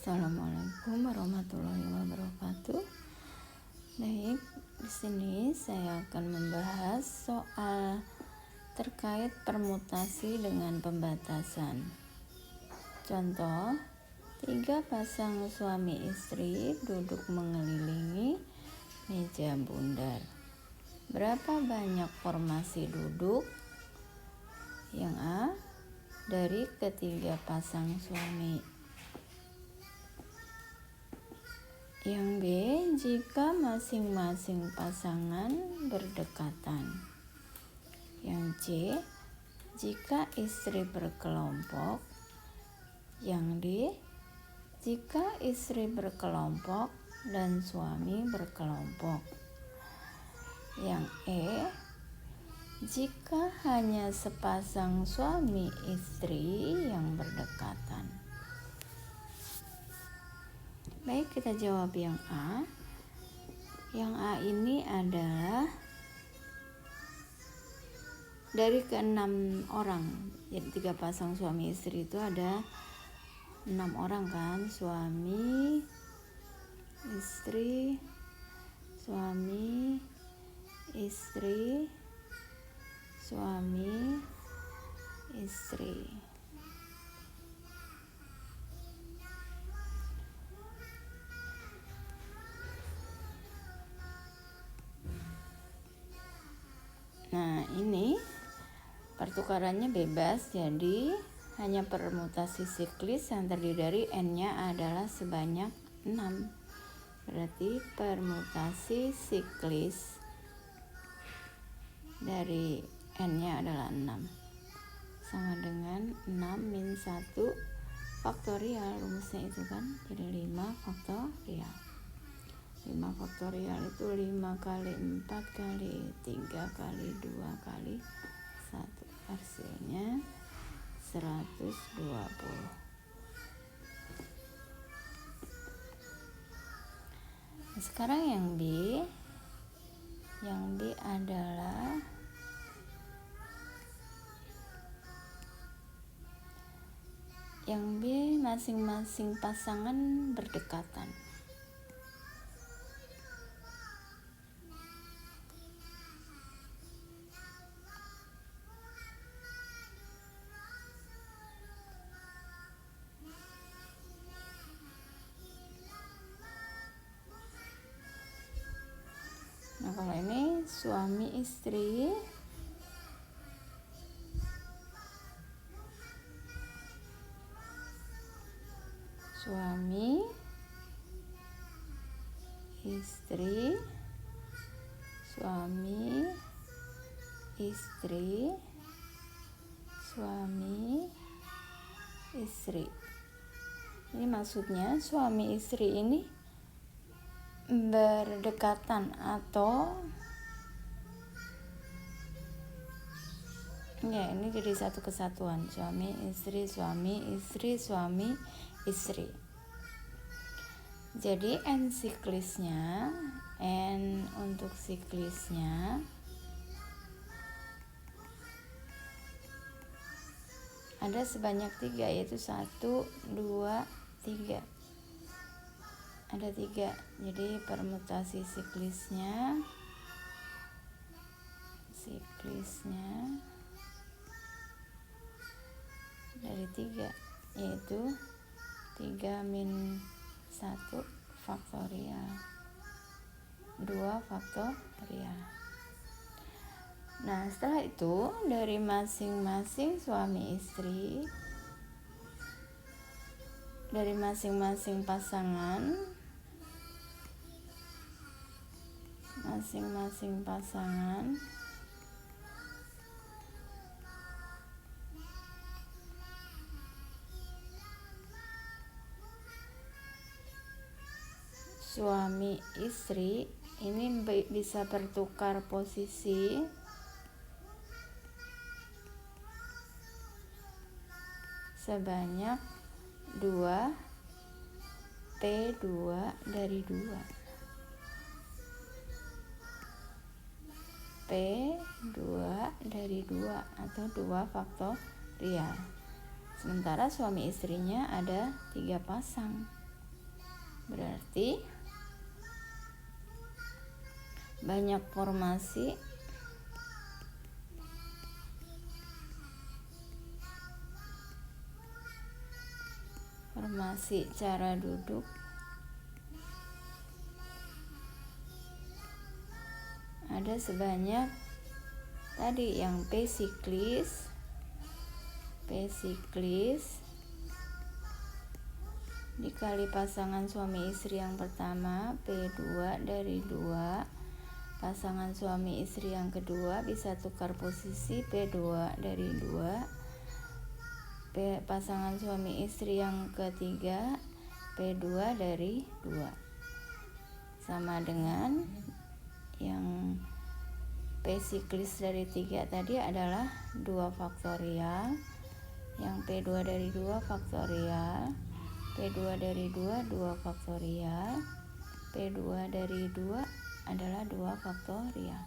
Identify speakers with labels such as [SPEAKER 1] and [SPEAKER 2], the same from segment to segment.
[SPEAKER 1] Assalamualaikum warahmatullahi wabarakatuh. Baik, di sini saya akan membahas soal terkait permutasi dengan pembatasan. Contoh, 3 pasang suami istri duduk mengelilingi meja bundar. Berapa banyak formasi duduk? Yang A, dari ketiga pasang suami. Yang B, jika masing-masing pasangan berdekatan. Yang C, jika istri berkelompok. Yang D, jika istri berkelompok dan suami berkelompok. Yang E, jika hanya sepasang suami istri yang berdekatan. Baik, kita jawab yang A. Yang A ini adalah dari ke-6 orang. Jadi 3 pasang suami istri itu ada 6 orang kan. Suami, istri, suami, istri, suami, istri. Nah, ini pertukarannya bebas, jadi hanya permutasi siklis yang terdiri dari N-nya adalah sebanyak 6. Berarti permutasi siklis dari N-nya adalah 6. Sama dengan 6 min 1 faktorial, rumusnya itu kan. Jadi 5 faktorial. 5 faktorial itu 5 kali 4 kali 3 kali 2 kali 1. Hasilnya 120. Nah, sekarang yang B. Yang B adalah yang B, masing-masing pasangan berdekatan. Nah, kalau ini suami istri, suami istri, suami istri, suami istri. Ini maksudnya suami istri ini berdekatan atau ya, ini jadi satu kesatuan. Suami istri, suami istri, suami istri. Jadi N siklisnya, N untuk siklisnya ada sebanyak 3, yaitu 1, 2, 3. Ada 3. Jadi permutasi siklisnya dari 3, yaitu 3 min 1 faktorial 2 faktorial. Nah, setelah itu dari masing-masing suami istri, dari masing-masing pasangan, suami istri ini bisa bertukar posisi sebanyak 2 P2 dari 2. P2 dari 2 atau 2 faktorial. Sementara suami istrinya ada 3 pasang. Berarti banyak formasi cara duduk ada sebanyak tadi yang P siklis dikali pasangan suami istri yang pertama P2 dari 2, pasangan suami istri yang kedua bisa tukar posisi P2 dari 2, pasangan suami istri yang ketiga P2 dari 2, sama dengan yang P siklis dari 3 tadi adalah 2 faktorial, yang P2 dari 2 faktorial, P2 dari 2 faktorial, P2 dari 2 adalah 2 faktorial.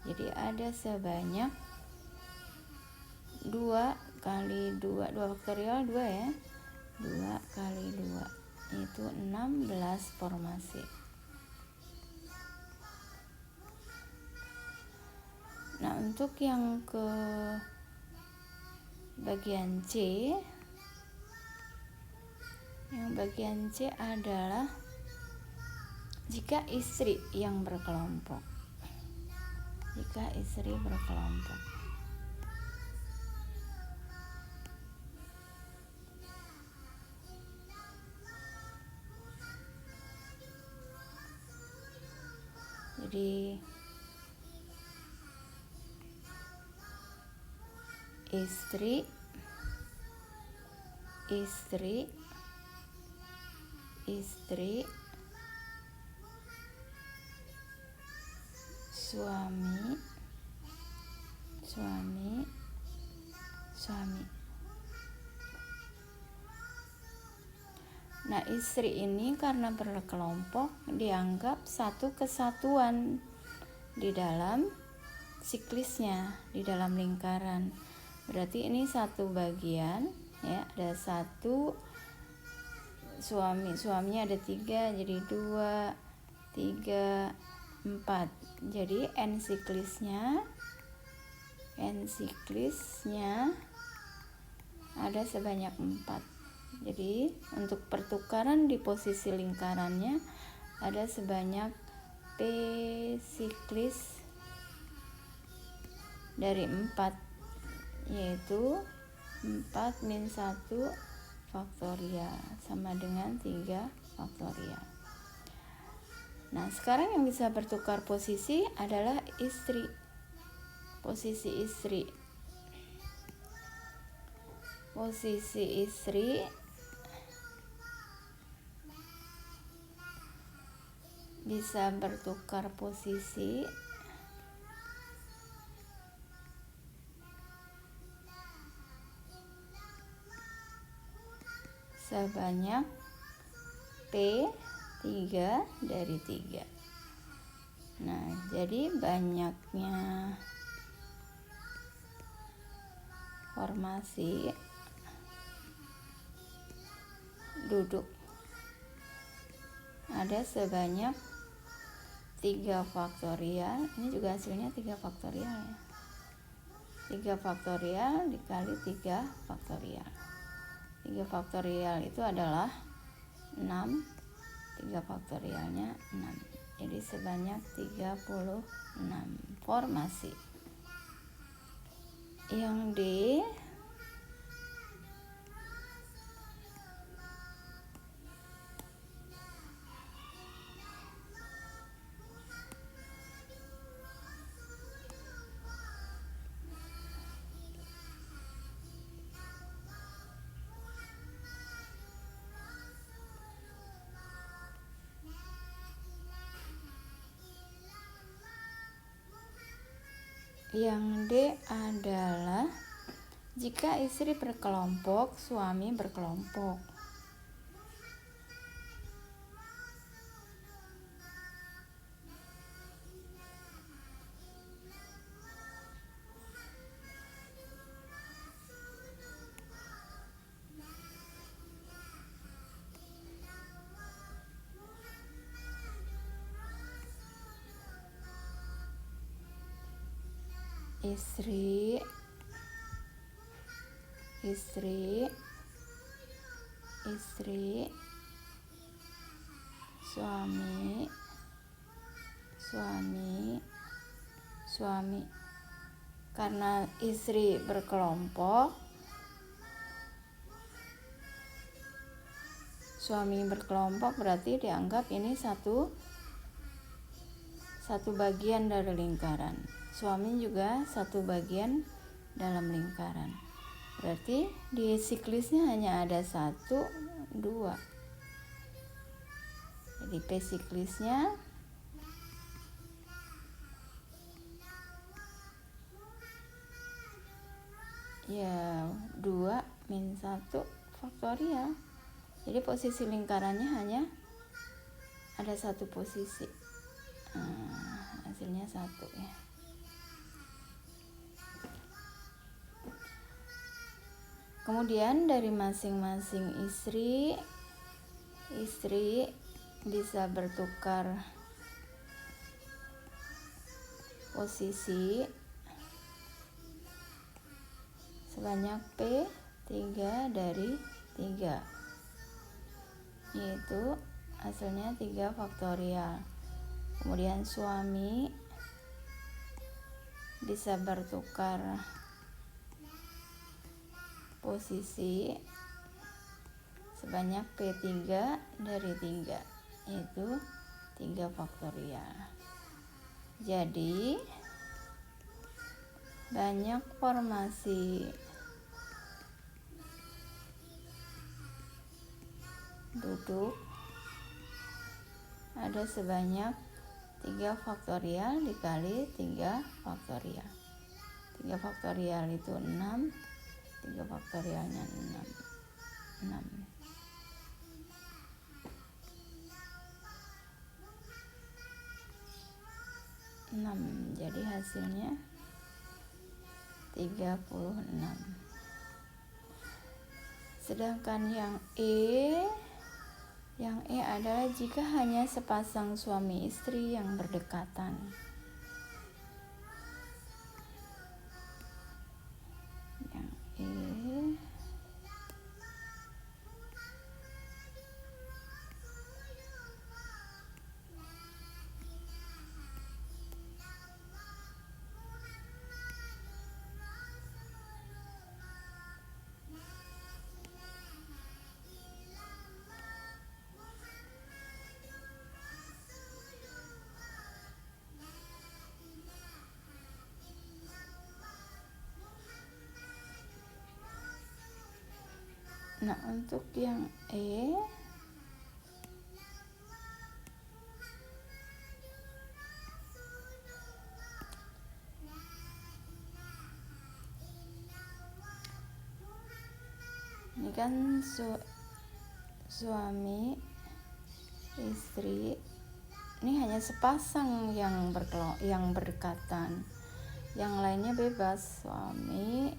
[SPEAKER 1] Jadi ada sebanyak 2 kali 2 faktorial 2 ya. 2 kali 2 itu 16 formasi. Nah, untuk yang ke bagian C, yang bagian C adalah jika istri yang berkelompok. Jika istri berkelompok. Jadi istri suami. Nah, istri ini karena berkelompok dianggap satu kesatuan di dalam siklisnya, di dalam lingkaran. Berarti ini satu bagian ya, ada satu suaminya ada 3 jadi 2, 3, 4. Jadi N siklisnya ada sebanyak 4. Jadi untuk pertukaran di posisi lingkarannya ada sebanyak P siklis dari 4, yaitu 4 min 1 faktorial sama dengan 3 faktorial. Nah, sekarang yang bisa bertukar posisi adalah istri. Posisi istri bisa bertukar posisi sebanyak P3 dari 3. Nah, jadi banyaknya formasi duduk ada sebanyak 3 faktorial. Ini juga hasilnya 3 faktorial ya. 3 faktorial dikali 3 faktorial. 3 faktorial itu adalah 6. 3 faktorialnya 6. Jadi sebanyak 36 formasi. Yang D adalah jika istri berkelompok, suami berkelompok. istri, suami, karena istri berkelompok, suami berkelompok berarti dianggap ini satu bagian dari lingkaran. Suami juga satu bagian dalam lingkaran. Berarti di siklisnya hanya ada 1, 2. Jadi P siklisnya ya 2 min 1 faktorial. Jadi posisi lingkarannya hanya ada 1 posisi. Hasilnya 1 ya. Kemudian dari masing-masing istri bisa bertukar posisi sebanyak P3 dari 3, yaitu hasilnya 3 faktorial. Kemudian suami bisa bertukar posisi sebanyak P3 dari 3, yaitu 3 faktorial. Jadi banyak formasi duduk ada sebanyak 3 faktorial dikali 3 faktorial. 3 faktorial itu 6, 3 faktorialnya 6. Jadi hasilnya 36. Sedangkan yang E adalah jika hanya sepasang suami istri yang berdekatan. Yang E Nah, untuk yang E ini kan suami istri ini hanya sepasang yang berdekatan, yang lainnya bebas, suami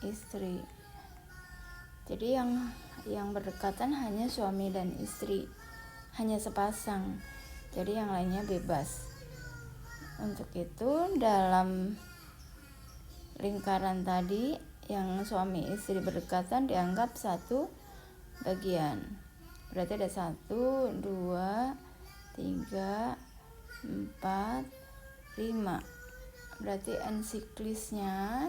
[SPEAKER 1] istri. Jadi yang berdekatan hanya suami dan istri, hanya sepasang. Jadi yang lainnya bebas. Untuk itu dalam lingkaran tadi yang suami istri berdekatan dianggap 1 bagian. Berarti ada 1, 2, 3, 4, 5. Berarti ensiklisnya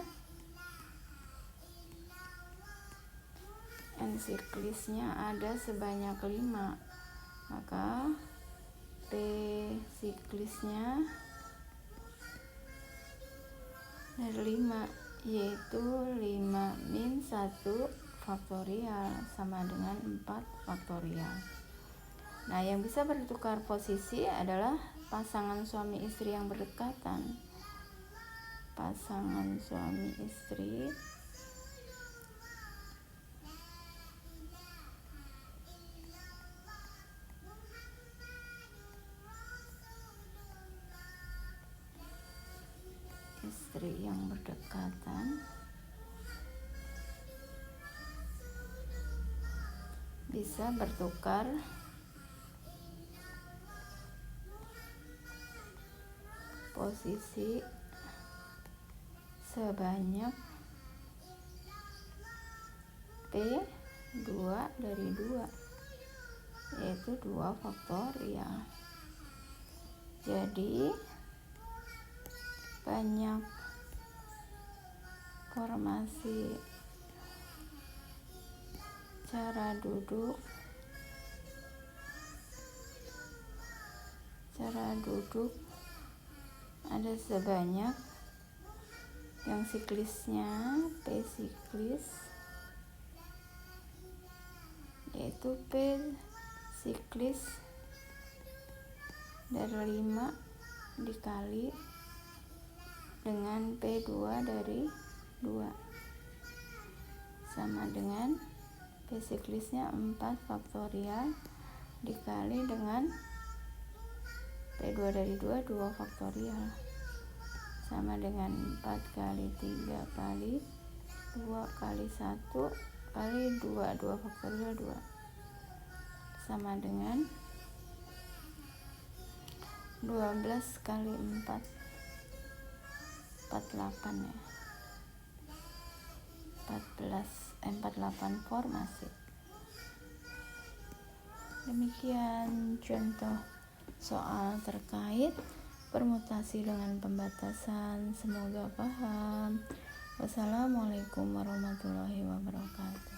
[SPEAKER 1] ada sebanyak 5. Maka P siklisnya dari 5, yaitu 5 min 1 faktorial sama dengan 4 faktorial. Nah, yang bisa bertukar posisi adalah pasangan suami istri yang berdekatan. Pasangan suami istri yang berdekatan bisa bertukar posisi sebanyak P2 dari 2, yaitu 2 faktorial. Jadi banyak formasi cara duduk ada sebanyak yang siklisnya P siklis, yaitu P siklis dari 5 dikali dengan P2 dari 2 sama dengan P siklisnya 4 faktorial dikali dengan P2 dari 2 faktorial sama dengan 4 kali 3 kali 2 kali 1 kali 2 faktorial 2 sama dengan 12 kali 4 48 ya. 48 formasi. Demikian contoh soal terkait permutasi dengan pembatasan. Semoga paham. Wassalamualaikum warahmatullahi wabarakatuh.